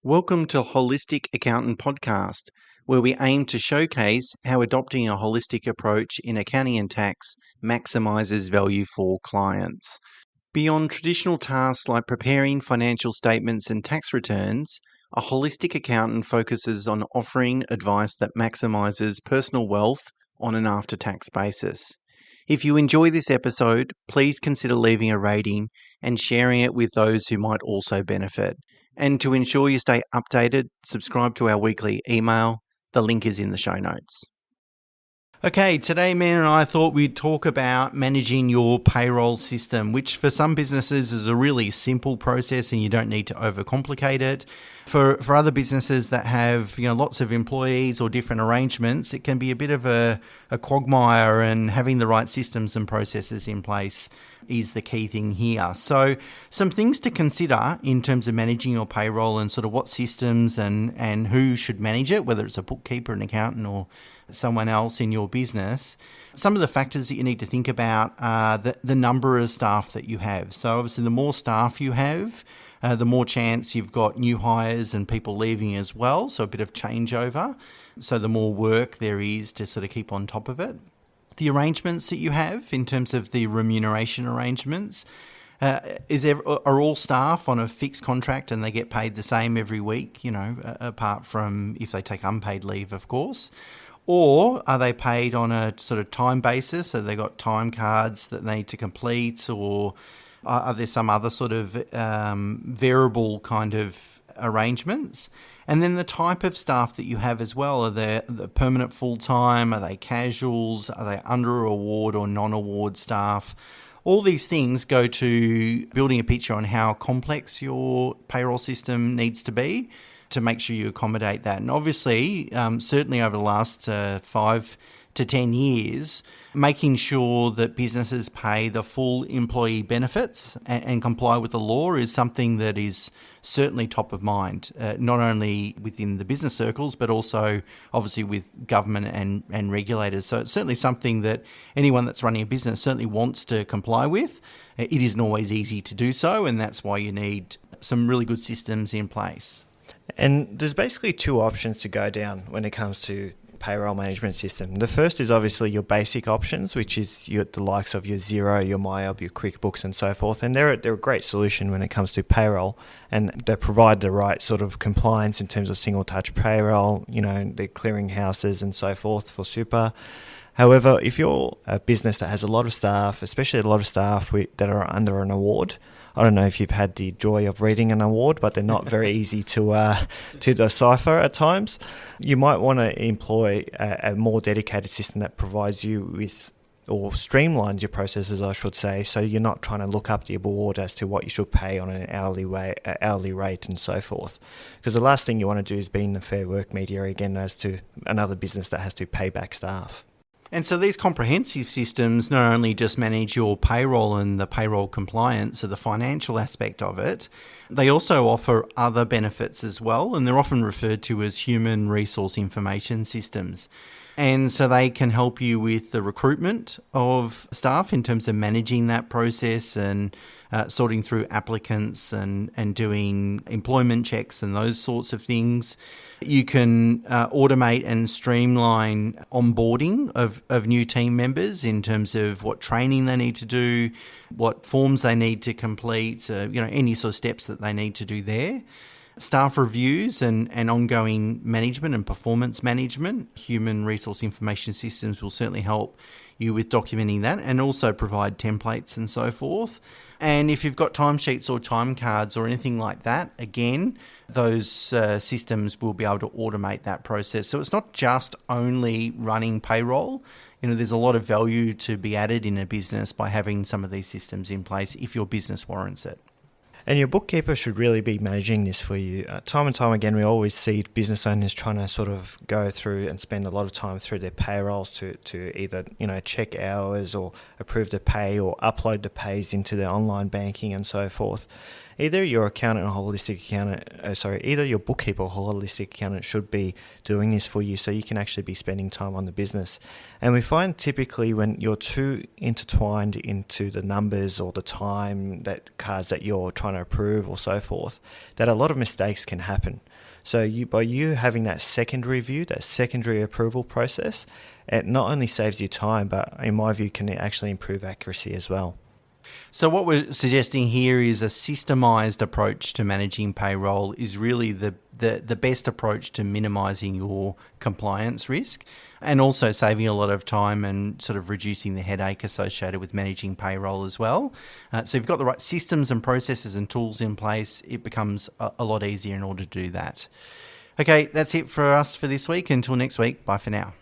Welcome to Holistic Accountant Podcast, where we aim to showcase how adopting a holistic approach in accounting and tax maximizes value for clients. Beyond traditional tasks like preparing financial statements and tax returns, a holistic accountant focuses on offering advice that maximizes personal wealth on an after-tax basis. If you enjoy this episode, please consider leaving a rating and sharing it with those who might also benefit. And to ensure you stay updated, subscribe to our weekly email. The link is in the show notes. Okay, today, Man and I thought we'd talk about managing your payroll system, which for some businesses is a really simple process and you don't need to overcomplicate it. For other businesses that have lots of employees or different arrangements, it can be a bit of a quagmire, and having the right systems and processes in place is the key thing here. So some things to consider in terms of managing your payroll and sort of what systems and who should manage it, whether it's a bookkeeper, an accountant, or someone else in your business. Some of the factors that you need to think about are the number of staff that you have. So obviously the more staff you have, the more chance you've got new hires and people leaving as well, so a bit of changeover. So the more work there is to sort of keep on top of it. The arrangements that you have in terms of the remuneration arrangements, are all staff on a fixed contract and they get paid the same every week, apart from if they take unpaid leave, of course? Or are they paid on a sort of time basis? So they got time cards that they need to complete, or are there some other sort of variable kind of arrangements? And then the type of staff that you have as well. Are they the permanent full-time? Are they casuals? Are they under award or non-award staff? All these things go to building a picture on how complex your payroll system needs to be to make sure you accommodate that. And obviously, certainly over the last 5 to 10 years, making sure that businesses pay the full employee benefits and comply with the law is something that is certainly top of mind, not only within the business circles, but also obviously with government and regulators. So it's certainly something that anyone that's running a business certainly wants to comply with. It isn't always easy to do so, and that's why you need some really good systems in place. And there's basically two options to go down when it comes to payroll management system. The first is obviously your basic options, which is the likes of your Xero, your MyOb, your QuickBooks and so forth. And they're a great solution when it comes to payroll, and they provide the right sort of compliance in terms of single touch payroll, the clearing houses and so forth for super. However, if you're a business that has a lot of staff, especially a lot of staff that are under an award, I don't know if you've had the joy of reading an award, but they're not very easy to decipher at times. You might want to employ a more dedicated system that provides you with, or streamlines your processes, I should say, so you're not trying to look up the award as to what you should pay on an hourly rate and so forth. Because the last thing you want to do is be in the Fair Work media again as to another business that has to pay back staff. And so these comprehensive systems not only just manage your payroll and the payroll compliance or the financial aspect of it, they also offer other benefits as well, and they're often referred to as human resource information systems. And so they can help you with the recruitment of staff in terms of managing that process and sorting through applicants and doing employment checks and those sorts of things. You can automate and streamline onboarding of new team members in terms of what training they need to do, what forms they need to complete, any sort of steps that they need to do there. Staff reviews and ongoing management and performance management. Human resource information systems will certainly help you with documenting that and also provide templates and so forth. And if you've got timesheets or time cards or anything like that, again, those systems will be able to automate that process. So it's not just only running payroll. There's a lot of value to be added in a business by having some of these systems in place if your business warrants it. And your bookkeeper should really be managing this for you. Time and time again, we always see business owners trying to sort of go through and spend a lot of time through their payrolls to either, check hours or approve the pay or upload the pays into their online banking and so forth. Either your accountant or holistic accountant, either your bookkeeper or holistic accountant should be doing this for you so you can actually be spending time on the business. And we find typically when you're too intertwined into the numbers or the time that cards that you're trying to approve or so forth, that a lot of mistakes can happen. So by you having that secondary view, that secondary approval process, it not only saves you time, but in my view, can actually improve accuracy as well. So what we're suggesting here is a systemized approach to managing payroll is really the best approach to minimizing your compliance risk and also saving a lot of time and sort of reducing the headache associated with managing payroll as well. So if you've got the right systems and processes and tools in place, it becomes a lot easier in order to do that. Okay, that's it for us for this week. Until next week, bye for now.